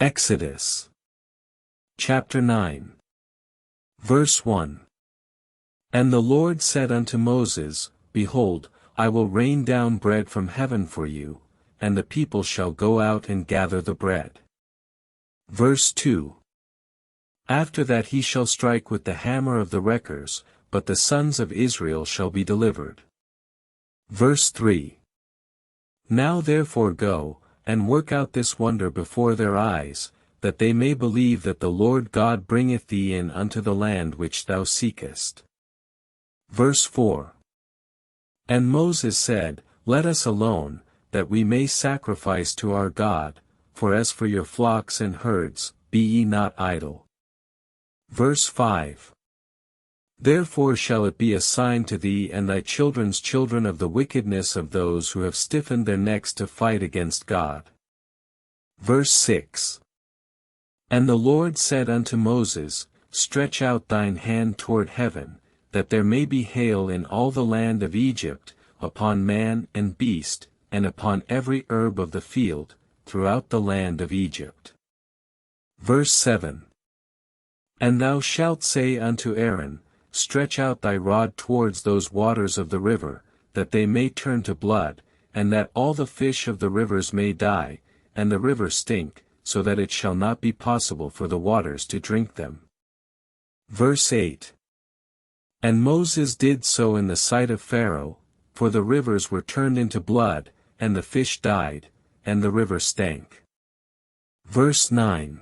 Exodus chapter 9. Verse 1. And the Lord said unto Moses, Behold, I will rain down bread from heaven for you, and the people shall go out and gather the bread. Verse 2. After that he shall strike with the hammer of the wreckers, but the sons of Israel shall be delivered. Verse 3. Now therefore go, and work out this wonder before their eyes, that they may believe that the Lord God bringeth thee in unto the land which thou seekest. Verse 4. And Moses said, Let us alone, that we may sacrifice to our God, for as for your flocks and herds, be ye not idle. Verse 5. Therefore shall it be a sign to thee and thy children's children of the wickedness of those who have stiffened their necks to fight against God. Verse 6. And the Lord said unto Moses, Stretch out thine hand toward heaven, that there may be hail in all the land of Egypt, upon man and beast, and upon every herb of the field, throughout the land of Egypt. Verse 7. And thou shalt say unto Aaron, Stretch out thy rod towards those waters of the river, that they may turn to blood, and that all the fish of the rivers may die, and the river stink, so that it shall not be possible for the waters to drink them. Verse 8. And Moses did so in the sight of Pharaoh, for the rivers were turned into blood, and the fish died, and the river stank. Verse 9.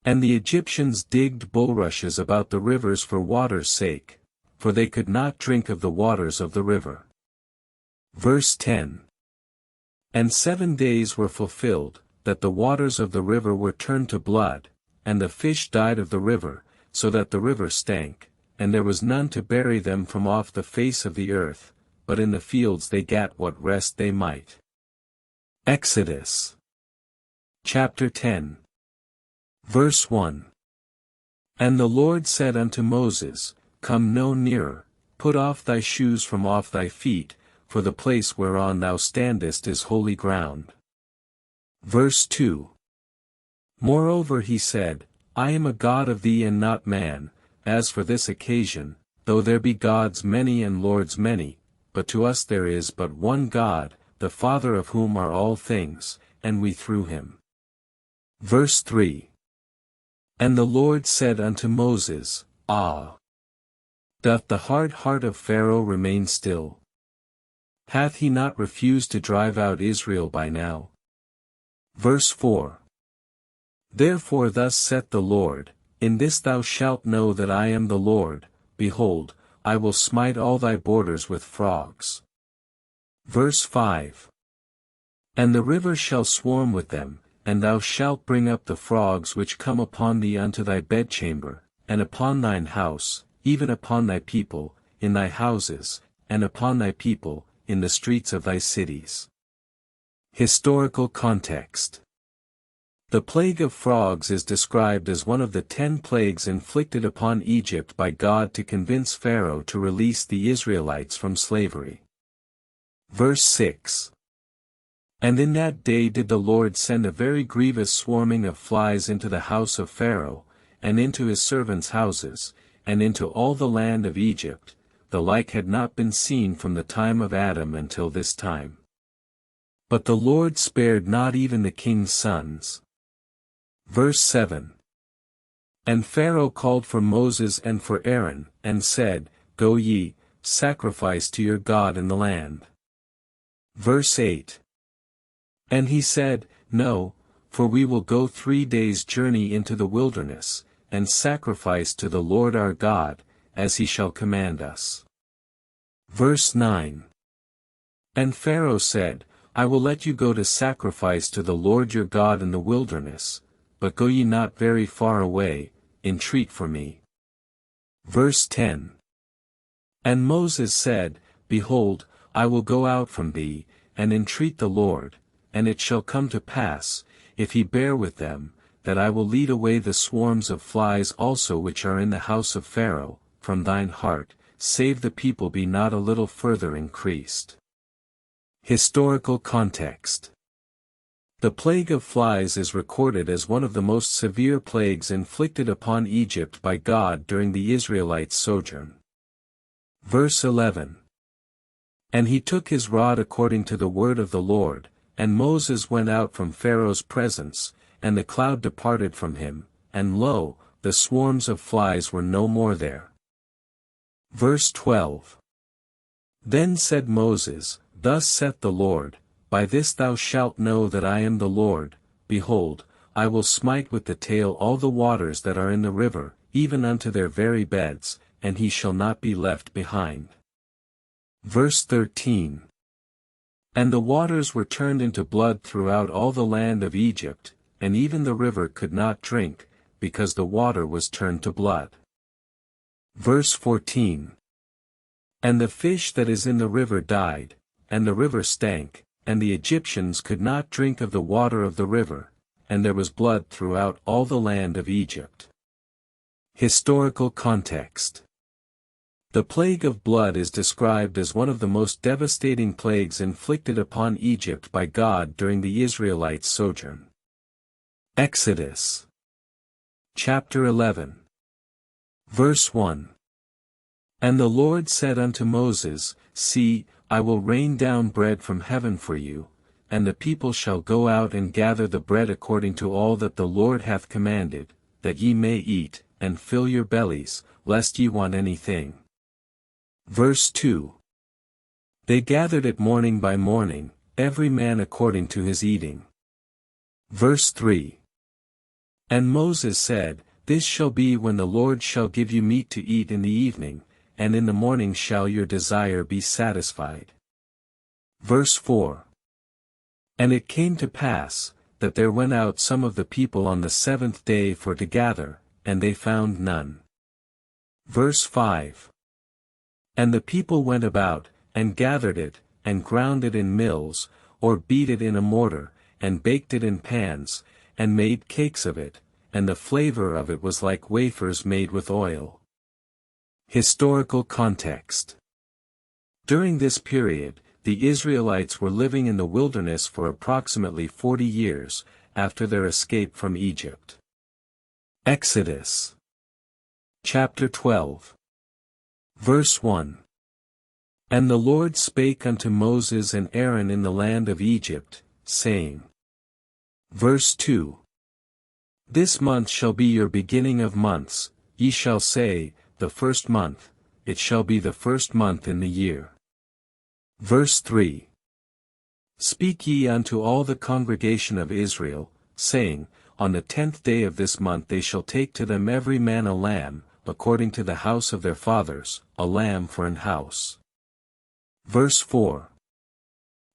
And the Egyptians digged bulrushes about the rivers for water's sake, for they could not drink of the waters of the river. Verse 10. And 7 days were fulfilled, that the waters of the river were turned to blood, and the fish died of the river, so that the river stank, and there was none to bury them from off the face of the earth, but in the fields they gat what rest they might. Exodus chapter 10. Verse 1. And the Lord said unto Moses, Come no nearer, put off thy shoes from off thy feet, for the place whereon thou standest is holy ground. Verse 2. Moreover he said, I am a God of thee and not man, as for this occasion, though there be gods many and lords many, but to us there is but one God, the Father of whom are all things, and we through him. Verse 3. And the Lord said unto Moses, Ah! Doth the hard heart of Pharaoh remain still? Hath he not refused to drive out Israel by now? Verse 4. Therefore thus saith the Lord, In this thou shalt know that I am the Lord, behold, I will smite all thy borders with frogs. Verse 5. And the river shall swarm with them, and thou shalt bring up the frogs which come upon thee unto thy bedchamber, and upon thine house, even upon thy people, in thy houses, and upon thy people, in the streets of thy cities. Historical context. The plague of frogs is described as one of the 10 plagues inflicted upon Egypt by God to convince Pharaoh to release the Israelites from slavery. Verse 6. And in that day did the Lord send a very grievous swarming of flies into the house of Pharaoh, and into his servants' houses, and into all the land of Egypt, the like had not been seen from the time of Adam until this time. But the Lord spared not even the king's sons. Verse 7. And Pharaoh called for Moses and for Aaron, and said, Go ye, sacrifice to your God in the land. Verse 8. And he said, No, for we will go 3 days' journey into the wilderness, and sacrifice to the Lord our God, as he shall command us. Verse 9. And Pharaoh said, I will let you go to sacrifice to the Lord your God in the wilderness, but go ye not very far away, entreat for me. Verse 10. And Moses said, Behold, I will go out from thee, and entreat the Lord, and it shall come to pass, if he bear with them, that I will lead away the swarms of flies also which are in the house of Pharaoh, from thine heart, save the people be not a little further increased. Historical context. The plague of flies is recorded as one of the most severe plagues inflicted upon Egypt by God during the Israelites' sojourn. Verse 11. And he took his rod according to the word of the Lord, and Moses went out from Pharaoh's presence, and the cloud departed from him, and lo, the swarms of flies were no more there. Verse 12. Then said Moses, Thus saith the Lord, By this thou shalt know that I am the Lord, behold, I will smite with the tail all the waters that are in the river, even unto their very beds, and he shall not be left behind. Verse 13. And the waters were turned into blood throughout all the land of Egypt, and even the river could not drink, because the water was turned to blood. Verse 14. And the fish that is in the river died, and the river stank, and the Egyptians could not drink of the water of the river, and there was blood throughout all the land of Egypt. Historical context. The plague of blood is described as one of the most devastating plagues inflicted upon Egypt by God during the Israelites' sojourn. Exodus. Chapter 11. Verse 1. And the Lord said unto Moses, See, I will rain down bread from heaven for you, and the people shall go out and gather the bread according to all that the Lord hath commanded, that ye may eat, and fill your bellies, lest ye want anything. Verse 2. They gathered it morning by morning, every man according to his eating. Verse 3. And Moses said, This shall be when the Lord shall give you meat to eat in the evening, and in the morning shall your desire be satisfied. Verse 4. And it came to pass, that there went out some of the people on the seventh day for to gather, and they found none. Verse 5. And the people went about, and gathered it, and ground it in mills, or beat it in a mortar, and baked it in pans, and made cakes of it, and the flavor of it was like wafers made with oil. Historical context. During this period, the Israelites were living in the wilderness for approximately 40 years, after their escape from Egypt. Exodus. Chapter 12. Verse 1. And the Lord spake unto Moses and Aaron in the land of Egypt, saying. Verse 2. This month shall be your beginning of months, ye shall say, the first month, it shall be the first month in the year. Verse 3. Speak ye unto all the congregation of Israel, saying, On the 10th day of this month they shall take to them every man a lamb, according to the house of their fathers, a lamb for an house. Verse 4.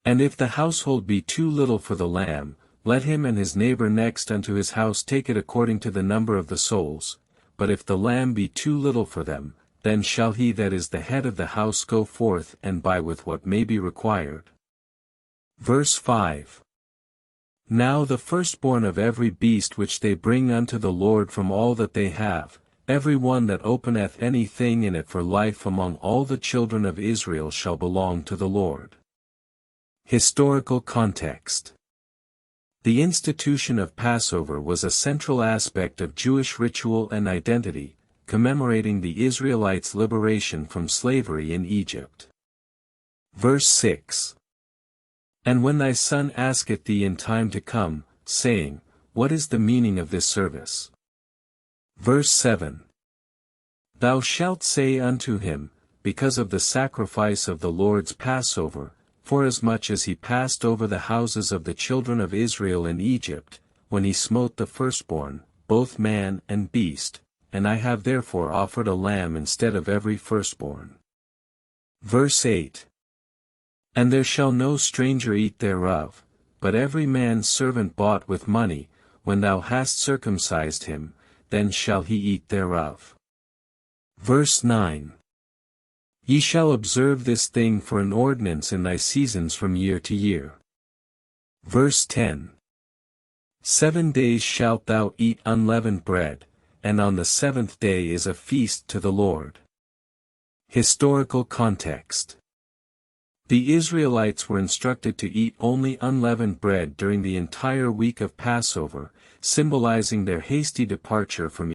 And if the household be too little for the lamb, let him and his neighbor next unto his house take it according to the number of the souls, but if the lamb be too little for them, then shall he that is the head of the house go forth and buy with what may be required. Verse 5. Now the firstborn of every beast which they bring unto the Lord from all that they have, every one that openeth any thing in it for life among all the children of Israel shall belong to the Lord. Historical context. The institution of Passover was a central aspect of Jewish ritual and identity, commemorating the Israelites' liberation from slavery in Egypt. Verse 6. And when thy son asketh thee in time to come, saying, What is the meaning of this service? Verse 7. Thou shalt say unto him, Because of the sacrifice of the Lord's Passover, forasmuch as he passed over the houses of the children of Israel in Egypt, when he smote the firstborn, both man and beast, and I have therefore offered a lamb instead of every firstborn. Verse 8. And there shall no stranger eat thereof, but every man's servant bought with money, when thou hast circumcised him, then shall he eat thereof. Verse 9. Ye shall observe this thing for an ordinance in thy seasons from year to year. Verse 10. 7 days shalt thou eat unleavened bread, and on the 7th day is a feast to the Lord. Historical context. The Israelites were instructed to eat only unleavened bread during the entire week of Passover, symbolizing their hasty departure from